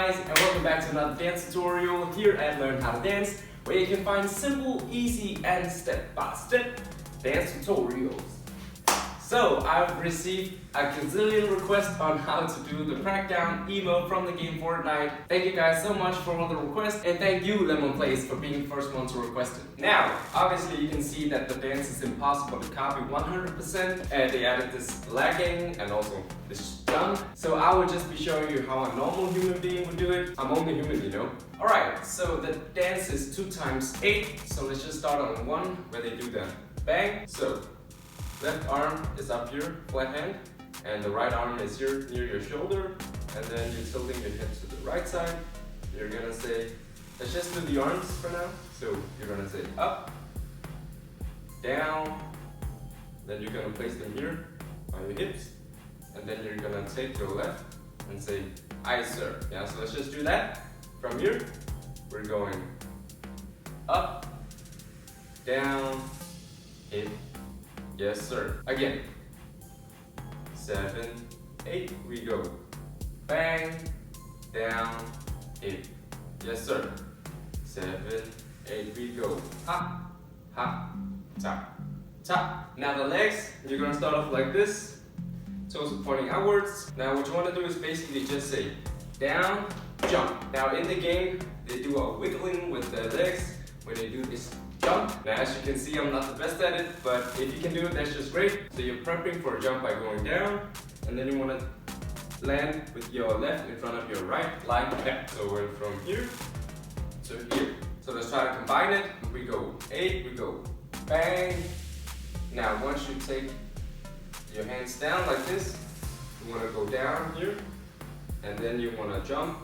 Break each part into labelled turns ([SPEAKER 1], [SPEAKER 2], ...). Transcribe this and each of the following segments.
[SPEAKER 1] guys, and welcome back to another dance tutorial here at Learn How to Dance, where you can find simple, easy, and step-by-step dance tutorials. So, I've received a gazillion requests on how to do the Crackdown emote from the game Fortnite. Thank you guys so much for all the requests, and thank you Lemon Plays for being the first one to request it. Now, obviously you can see that the dance is impossible to copy 100%, and they added this lagging and also this jump. So I will just be showing you how a normal human being would do it. I'm only human, you know. Alright, so the dance is 2 times 8, so let's just start on 1 where they do the bang. So left arm is up here, flat hand, and the right arm is here near your shoulder, and then you're tilting your head to the right side. You're gonna say, let's just do the arms for now. So you're gonna say up, down, then you're gonna place them here on your hips, and then you're gonna take your left and say, I sir. Yeah, so let's just do that. From here, we're going up, down, hip, yes sir. Again, 7, 8, we go. Bang, down, hip, yes sir. 7, 8, we go. Ha, ha, tap, tap. Now the legs, you're gonna start off like this, toes are pointing outwards. Now what you wanna do is basically just say down, jump. Now in the game, they do a wiggling with their legs when they do this jump. Now as you can see, I'm not the best at it, but if you can do it, that's just great. So you're prepping for a jump by going down, and then you want to land with your left in front of your right, like that. So we're from here to here. So let's try to combine it. We go 8, we go bang. Now once you take your hands down like this, you want to go down here, and then you want to jump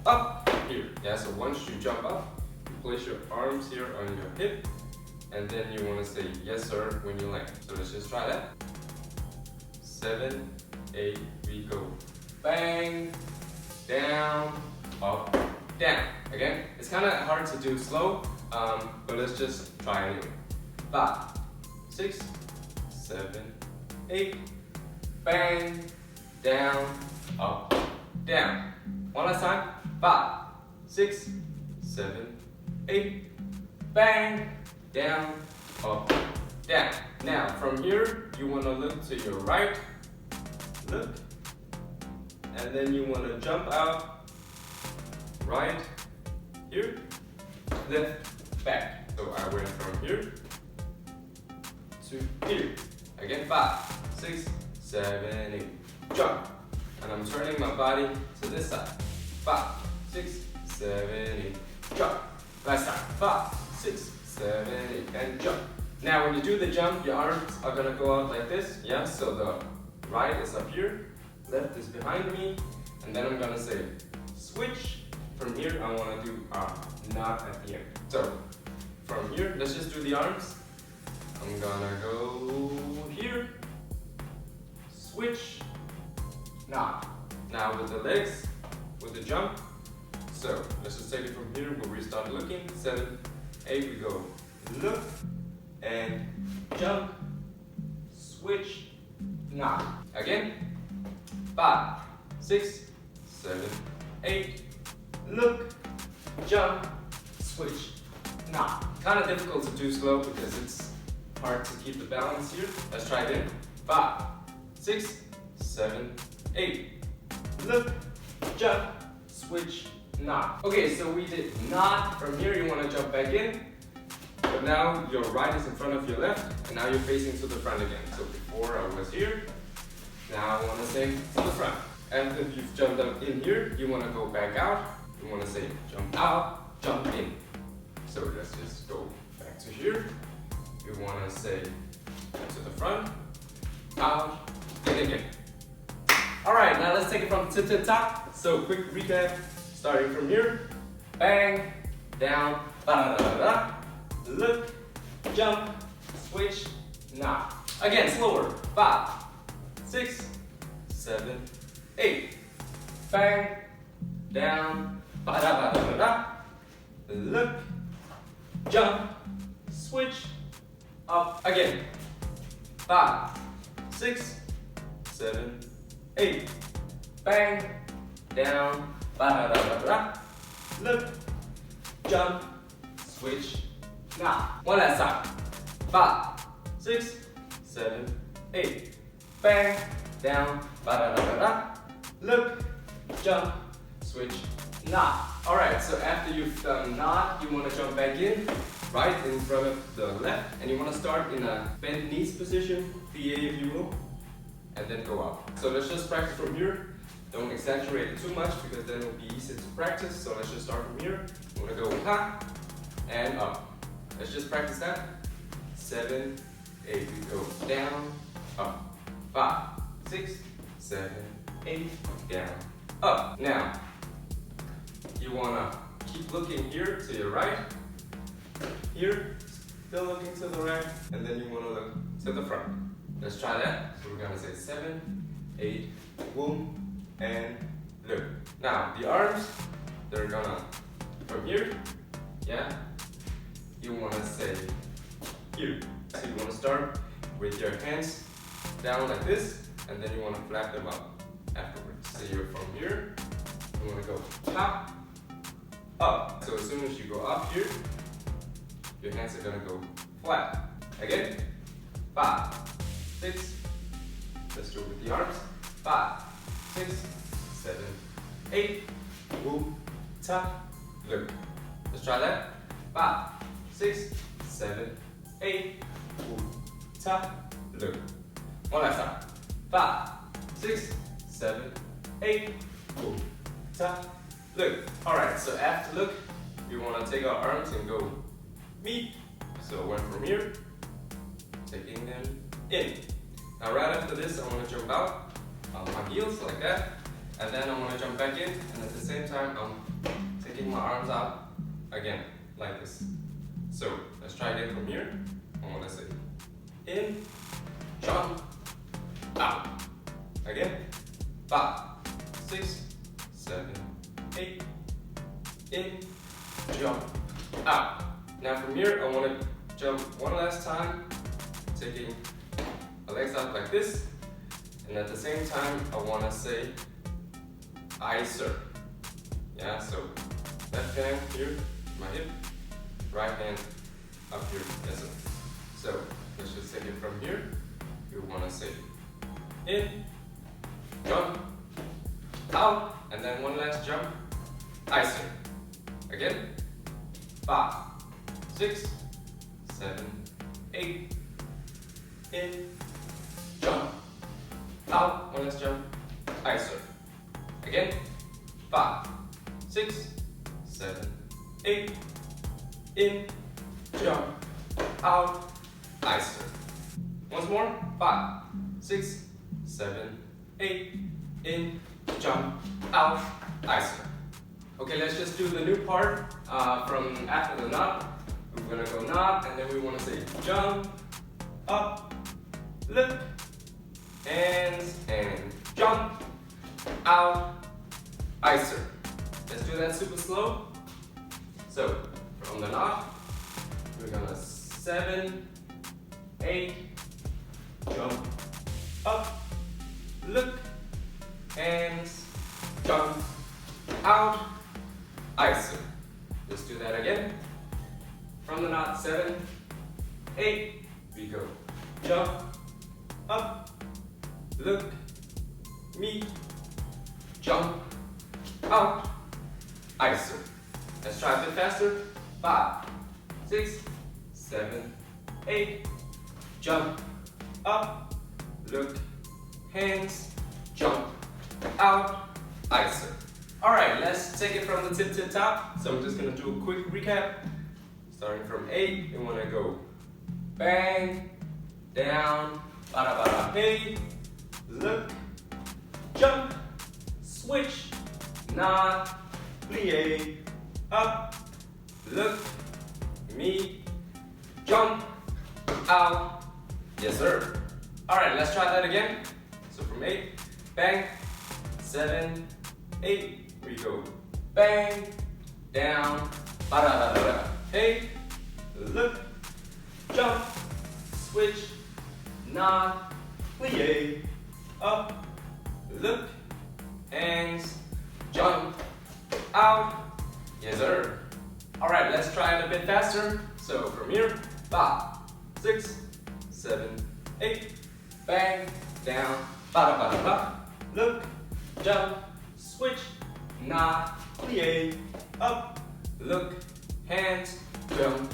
[SPEAKER 1] up here. Yeah, so once you jump up, place your arms here on your hip, and then you want to say yes sir when you land. So let's just try that. 7, 8, we go. Bang, down, up, down. Again, it's kind of hard to do slow, but let's just try anyway. 5, 6, 7, 8, bang, down, up, down. One last time. 5, 6, 7, 8, bang, down, up, down. Now from here, you want to look to your right, look, and then you want to jump out, right, here, left, back. So I went from here to here. Again, 5, 6, 7, 8, jump. And I'm turning my body to this side. 5, 6, 7, 8, jump. Last time. 5, 6, 7, 8, and jump. Now when you do the jump, your arms are gonna go out like this. Yeah, so the right is up here, left is behind me, and then I'm gonna say switch. From here, I wanna do a knot at the end. So from here, let's just do the arms. I'm gonna go here, switch, knot. Now with the legs, with the jump. So let's just take it from here where we start looking. 7, 8, we go look and jump, switch, knot. Again, 5, 6, 7, 8, look, jump, switch, knot. Kind of difficult to do slow because it's hard to keep the balance here. Let's try it again. 5, 6, 7, 8, look, jump, switch, knot. Okay, so we did knot. From here you want to jump back in, but now your right is in front of your left, and now you're facing to the front again. So before I was here, now I want to say to the front. After you've jumped up in here, you want to go back out. You want to say jump out, jump in. So let's just go back to here. You want to say to the front, out, in again. Alright, now let's take it from tip to top. So quick recap. Starting from here, bang, down, ba da da da, look, jump, switch, knot. Again, slower. 5, 6, 7, 8, bang, down, ba da ba da da da, look, jump, switch, up. Again, 5, 6, 7, 8, bang, down, ba-da-da-da-da. Look, jump, switch, knock. One last time. 5, 6, 7, 8. Bang, down, ba-da-da-da-da. Look, jump, switch, knock. Alright, so after you've done knock, you want to jump back in, right in front of the left, and you want to start in a bent knees position, PA if you will, and then go up. So let's just practice from here. Don't exaggerate it too much because then it'll be easy to practice. So let's just start from here. You want to go ha and up. Let's just practice that. 7, 8, we go down, up. 5, 6, 7, 8, down, up. Now, you want to keep looking here to your right, here, still looking to the right, and then you want to look to the front. Let's try that. So we're going to say 7, 8, boom, and look. Now, the arms, they're going to, from here, yeah, you want to say here. So you want to start with your hands down like this, and then you want to flap them up afterwards. So you're from here, you want to go top, up. So as soon as you go up here, your hands are going to go flat. Again, 5, 6, let's do it with the arms. 5, 6, 7, 8, boom, top, look. Let's try that. 5, 6, 7, 8, boom, top, look. One last time. 5, 6, 7, 8, boom, top, look. Alright, so after look, you want to take our arms and go meet. So one from here, taking them in. Now right after this, I want to jump out on my heels like that. And then I want to jump back in, and at the same time, I'm taking my arms out again, like this. So let's try again from here. I want to say in, jump, out. Again, 5, 6, 7, 8, in, jump, out. Now from here, I want to jump one last time, taking my legs out like this, and at the same time, I want to say I serve. Yeah, so left hand here, my hip, right hand up here, yes sir. So let's just take it from here. You want to say in, jump, out, and then one last jump, I serve. Again, 5, 6, 7, 8, in, jump, out, one last jump, I serve. Again, 5, 6, 7, 8, in, jump, out, I serve. Once more, 5, 6, 7, 8, in, jump, out, I serve. Okay, let's just do the new part from after the knot. We're gonna go knot, and then we wanna say jump, up, look, hands, and jump, out, I serve. Let's do that super slow. So, from the knot, we're gonna 7, 8, jump, up, look, hands, jump, out, I serve. Let's do that again. From the knot, 7, 8, we go jump, up, look, meet, jump, out, I serve. Let's try a bit faster. 5, 6, 7, 8, jump, up, look, hands, jump, out, I serve. Alright, let's take it from the tip to the top. So I'm just gonna do a quick recap. Starting from 8, you wanna go bang, down, bada bada hey, look, jump, switch, knot, plie, up, look, meet, jump, out, yes sir. Alright, let's try that again. So from 8, bang, 7, 8, we go bang, down, ba-da-da-da-da, hey, look, jump, switch, knot, plie, up, look, hands, jump, out. Yes, sir. Alright, let's try it a bit faster. So from here, 5, 6, 7, 8, bang, down, ba da ba da ba. Look, jump, switch, nod, plie, up, look, hands, jump,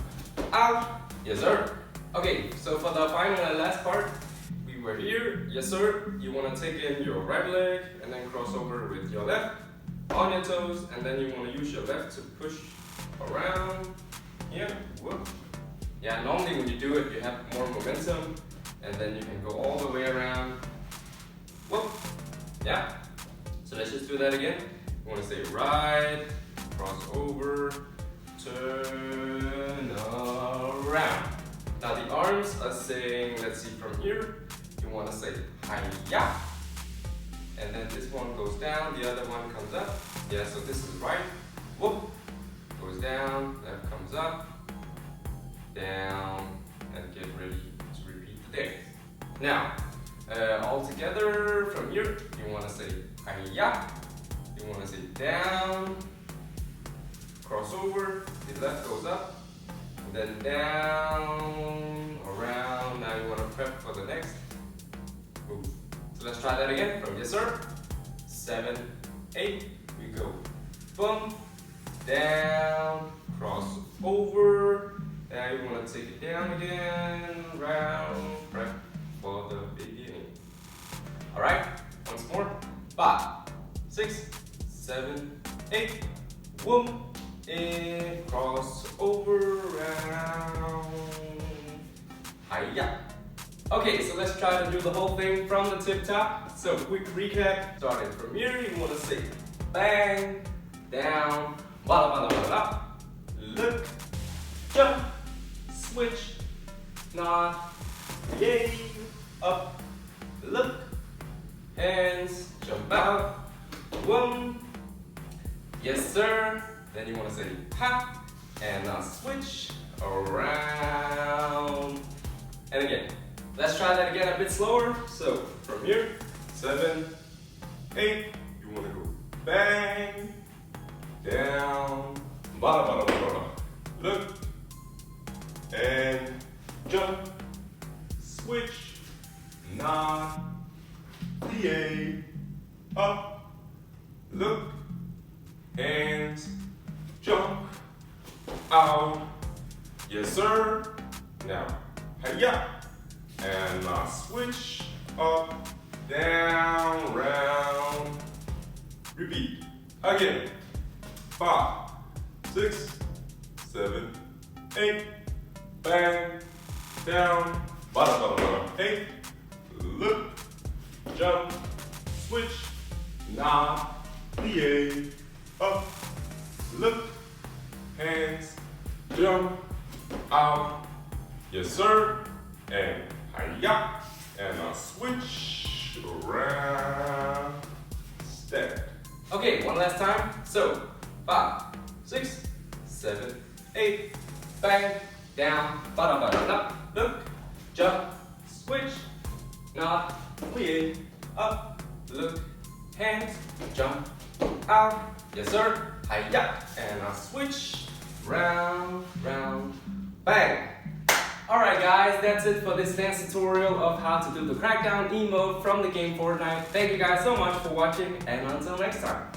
[SPEAKER 1] out. Yes, sir. Okay, so for the final and last part, we were here. Yes, sir. You want to take in your right leg and then cross over with your left on your toes, and then you want to use your left to push around. Yeah, whoop. Yeah, normally when you do it, you have more momentum, and then you can go all the way around. Whoop. Yeah. So let's just do that again. You want to say right, cross over, turn around. Now the arms are saying, let's see from here, you want to say hi-ya. And then this one goes down, the other one comes up. Yeah, so this is right. Whoop. Goes down, left comes up, down, and get ready to repeat the dance. Now, all together from here, you want to say hi-ya. You want to say down, cross over, the left goes up, and then down, around. Now you want to prep for the next move. So let's try that again from yes sir. 7, 8, we go. Boom, down, cross over. Now you want to take it down again, round, prep for the beginning. Alright, once more. 5, 6, 7, 8, boom, in, cross over, round, hi-ya. Okay, so let's try to do the whole thing from the tip top. So quick recap, starting from here, you want to say bang, down, bada bada bada, look, jump, switch, nod, yay, up, look, hands, jump out, one, yes sir, then you want to say ha, and now switch, around, and again. Let's try that again a bit slower. So from here, 7, 8, you want to go bang, down, bada bada bada, look, and jump, switch, nod, plie, up, look, hands, jump, out, yes sir, now, hi-ya. And now switch, up, down, round, repeat. Again, 5, 6, 7, 8, bang, down, bada bada bada, 8, look, jump, switch, nod, plie, up, look, hands, jump, out, yes sir, and hi-ya, and a switch, around, step. Okay, one last time. So, 5, 6, 7, 8, bang, down, bada bada up, look, jump, switch, nod, plie, up, look, hands, jump, out, yes sir, hi-ya, and a switch, round, round, bang. Alright guys, that's it for this dance tutorial of how to do the Crackdown emote from the game Fortnite. Thank you guys so much for watching, and until next time.